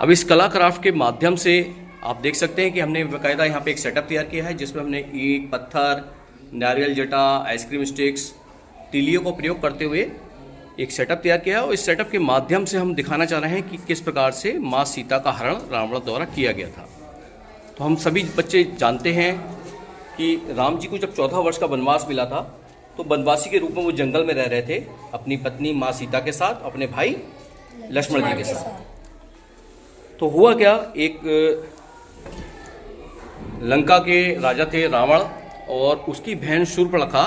अब इस कला क्राफ्ट के माध्यम से आप देख सकते हैं कि हमने बाकायदा यहाँ पे एक सेटअप तैयार किया है, जिसमें हमने ईंट, पत्थर, नारियल जटा, आइसक्रीम स्टिक्स, तीलियों को प्रयोग करते हुए एक सेटअप तैयार किया है। और इस सेटअप के माध्यम से हम दिखाना चाह रहे हैं कि किस प्रकार से माँ सीता का हरण रावण द्वारा किया गया था। तो हम सभी बच्चे जानते हैं कि राम जी को जब 14 वर्ष का वनवास मिला था, तो वनवासी के रूप में वो जंगल में रह रहे थे अपनी पत्नी माँ सीता के साथ, अपने भाई लक्ष्मण जी के साथ। तो हुआ क्या, एक लंका के राजा थे रावण, और उसकी बहन शूर्पणखा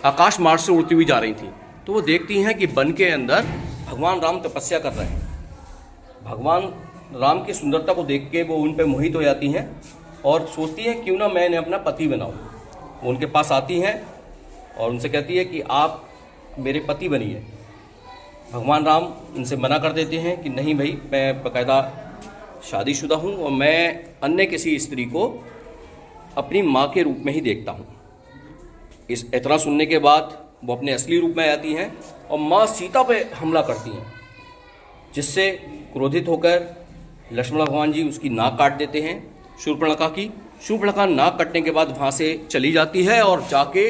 आकाश मार्ग से उड़ती हुई जा रही थी। तो वो देखती हैं कि वन के अंदर भगवान राम तपस्या कर रहे हैं। भगवान राम की सुंदरता को देख के वो उन पर मोहित हो जाती हैं और सोचती हैं क्यों ना मैं इन्हें अपना पति बनाऊं। वो उनके पास आती हैं और उनसे कहती है कि आप मेरे पति बनिए। भगवान राम उनसे मना कर देते हैं कि नहीं भाई, मैं बाकायदा शादीशुदा हूँ और मैं अन्य किसी स्त्री को अपनी माँ के रूप में ही देखता हूँ। इस इतना सुनने के बाद वो अपने असली रूप में आती हैं और माँ सीता पे हमला करती हैं, जिससे क्रोधित होकर लक्ष्मण भगवान जी उसकी नाक काट देते हैं शूर्पणखा की। शूर्पणखा नाक कटने के बाद वहाँ से चली जाती है और जाके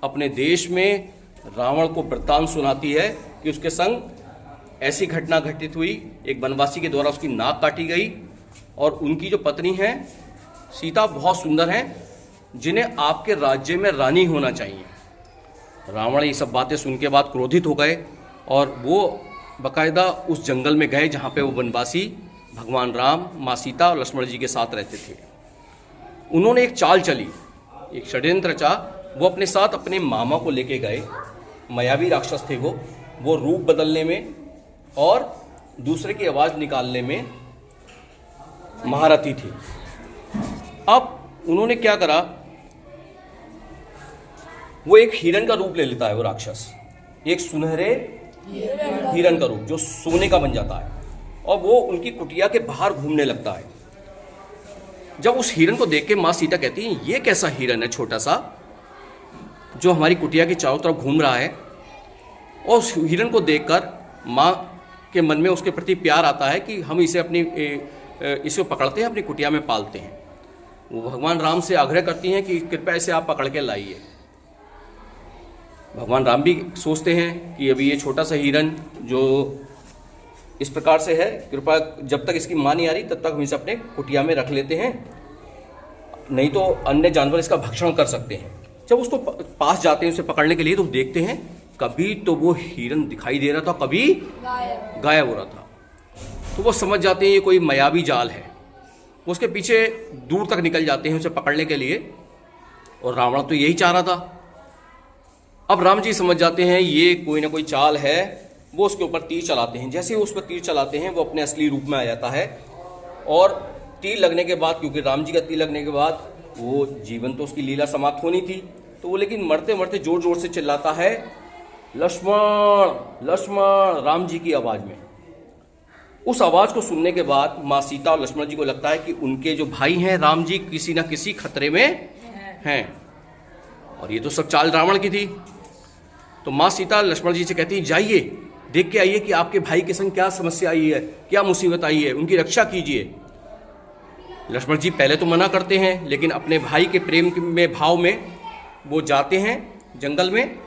अपने देश में रावण को वृत्तांत सुनाती है कि उसके संग ऐसी घटना घटित हुई, एक वनवासी के द्वारा उसकी नाक काटी गई और उनकी जो पत्नी है सीता बहुत सुंदर हैं, जिन्हें आपके राज्य में रानी होना चाहिए। रावण ये सब बातें सुन के बाद क्रोधित हो गए और वो बाकायदा उस जंगल में गए जहाँ पे वो वनवासी भगवान राम, माँ सीता और लक्ष्मण जी के साथ रहते थे। उन्होंने एक चाल चली, एक षड्यंत्र रचा। वो अपने साथ अपने मामा को लेके गए। मायावी राक्षस थे वो रूप बदलने में और दूसरे की आवाज़ निकालने में महारथी थी। अब उन्होंने क्या करा, वो एक हिरण का रूप ले लेता है वो राक्षस, एक सुनहरे हिरण का रूप जो सोने का बन जाता है, और वो उनकी कुटिया के बाहर घूमने लगता है। जब उस हिरण को देख के माँ सीता कहती है ये कैसा हिरण है छोटा सा जो हमारी कुटिया के चारों तरफ घूम रहा है। और उस हिरण को देखकर माँ के मन में उसके प्रति प्यार आता है कि हम इसे इसे पकड़ते हैं, अपनी कुटिया में पालते हैं। वो भगवान राम से आग्रह करती हैं कि कृपया इसे आप पकड़ के लाइए। भगवान राम भी सोचते हैं कि अभी ये छोटा सा हिरण जो इस प्रकार से है, कृपया जब तक इसकी माँ नहीं आ रही तब तक हम इसे अपने कुटिया में रख लेते हैं, नहीं तो अन्य जानवर इसका भक्षण कर सकते हैं। जब उसको पास जाते हैं उसे पकड़ने के लिए, तो देखते हैं कभी तो वो हिरण दिखाई दे रहा था, कभी गायब हो रहा था। तो वो समझ जाते हैं ये कोई मायावी जाल है। वो उसके पीछे दूर तक निकल जाते हैं उसे पकड़ने के लिए, और रावण तो यही चाह रहा था। अब राम जी समझ जाते हैं ये कोई ना कोई चाल है। वो उसके ऊपर तीर चलाते हैं। जैसे ही उस पर तीर चलाते हैं वो अपने असली रूप में आ जाता है, और तीर लगने के बाद, क्योंकि राम जी का तीर लगने के बाद वो जीवन तो उसकी लीला समाप्त होनी थी, तो वो लेकिन मरते मरते जोर जोर से चिल्लाता है लक्ष्मण लक्ष्मण, राम जी की आवाज़ में। उस आवाज़ को सुनने के बाद माँ सीता और लक्ष्मण जी को लगता है कि उनके जो भाई हैं राम जी किसी न किसी खतरे में हैं, और ये तो सब चाल रावण की थी। तो माँ सीता लक्ष्मण जी से कहती हैं जाइए देख के आइए कि आपके भाई के संग क्या समस्या आई है, क्या मुसीबत आई है, उनकी रक्षा कीजिए। लक्ष्मण जी पहले तो मना करते हैं, लेकिन अपने भाई के प्रेम में भाव में वो जाते हैं जंगल में,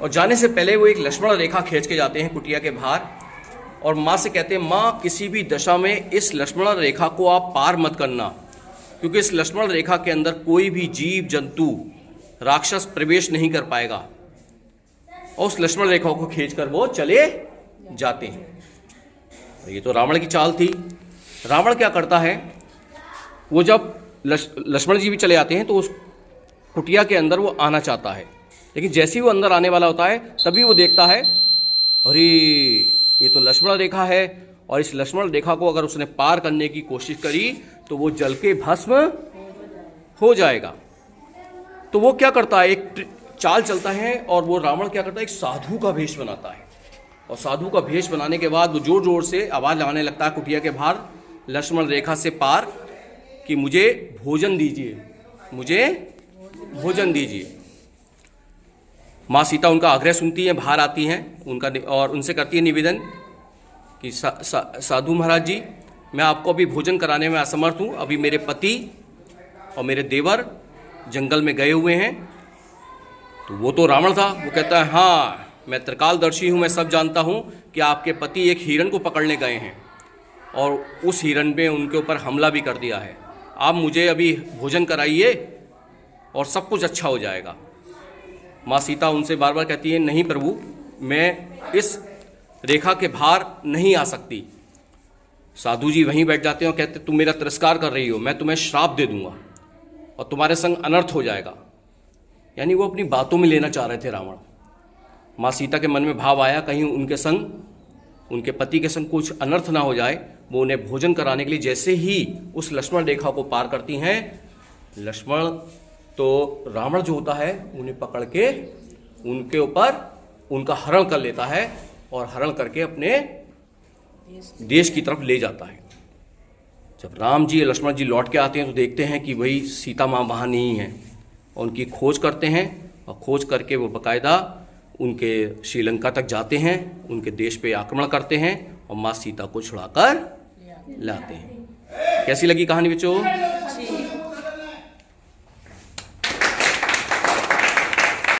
और जाने से पहले वो एक लक्ष्मण रेखा खींच के जाते हैं कुटिया के बाहर, और माँ से कहते हैं माँ किसी भी दशा में इस लक्ष्मण रेखा को आप पार मत करना, क्योंकि इस लक्ष्मण रेखा के अंदर कोई भी जीव जंतु राक्षस प्रवेश नहीं कर पाएगा। और उस लक्ष्मण रेखा को खींचकर वो चले जाते हैं। ये तो रावण की चाल थी। रावण क्या करता है, वो जब लक्ष्मण जी भी चले आते हैं तो उस कुटिया के अंदर वो आना चाहता है, लेकिन जैसे ही वो अंदर आने वाला होता है तभी वो देखता है अरे ये तो लक्ष्मण रेखा है, और इस लक्ष्मण रेखा को अगर उसने पार करने की कोशिश करी तो वो जल के भस्म हो जाएगा। तो वो क्या करता है, एक चाल चलता है, और वो रावण क्या करता है, एक साधु का भेष बनाता है, और साधु का भेष बनाने के बाद वो जोर जोर से आवाज़ लगाने लगता है कुटिया के बाहर लक्ष्मण रेखा से पार कि मुझे भोजन दीजिए, मुझे भोजन दीजिए। माँ सीता उनका आग्रह सुनती हैं, बाहर आती हैं उनका और उनसे करती है निवेदन कि साधु महाराज जी, मैं आपको अभी भोजन कराने में असमर्थ हूँ, अभी मेरे पति और मेरे देवर जंगल में गए हुए हैं। तो वो तो रावण था, वो कहता है हाँ मैं त्रिकालदर्शी हूँ, मैं सब जानता हूँ कि आपके पति एक हिरण को पकड़ने गए हैं और उस हिरण ने उनके ऊपर हमला भी कर दिया है। आप मुझे अभी भोजन कराइए और सब कुछ अच्छा हो जाएगा। माँ सीता उनसे बार बार कहती है नहीं प्रभु, मैं इस रेखा के बाहर नहीं आ सकती। साधु जी वहीं बैठ जाते हैं और कहते तुम मेरा तिरस्कार कर रही हो, मैं तुम्हें श्राप दे दूंगा और तुम्हारे संग अनर्थ हो जाएगा। यानी वो अपनी बातों में लेना चाह रहे थे रावण। माँ सीता के मन में भाव आया कहीं उनके संग, उनके पति के संग कुछ अनर्थ ना हो जाए। वो उन्हें भोजन कराने के लिए जैसे ही उस लक्ष्मण रेखा को पार करती हैं, लक्ष्मण तो रावण जो होता है उन्हें पकड़ के उनके ऊपर उनका हरण कर लेता है और हरण करके अपने देश की तरफ ले जाता है। जब राम जी लक्ष्मण जी लौट के आते हैं तो देखते हैं कि वही सीता माँ वहाँ नहीं है और उनकी खोज करते हैं और खोज करके वो बाकायदा उनके श्रीलंका तक जाते हैं, उनके देश पे आक्रमण करते हैं और माँ सीता को छुड़ाकर लाते हैं। कैसी लगी कहानी बच्चों?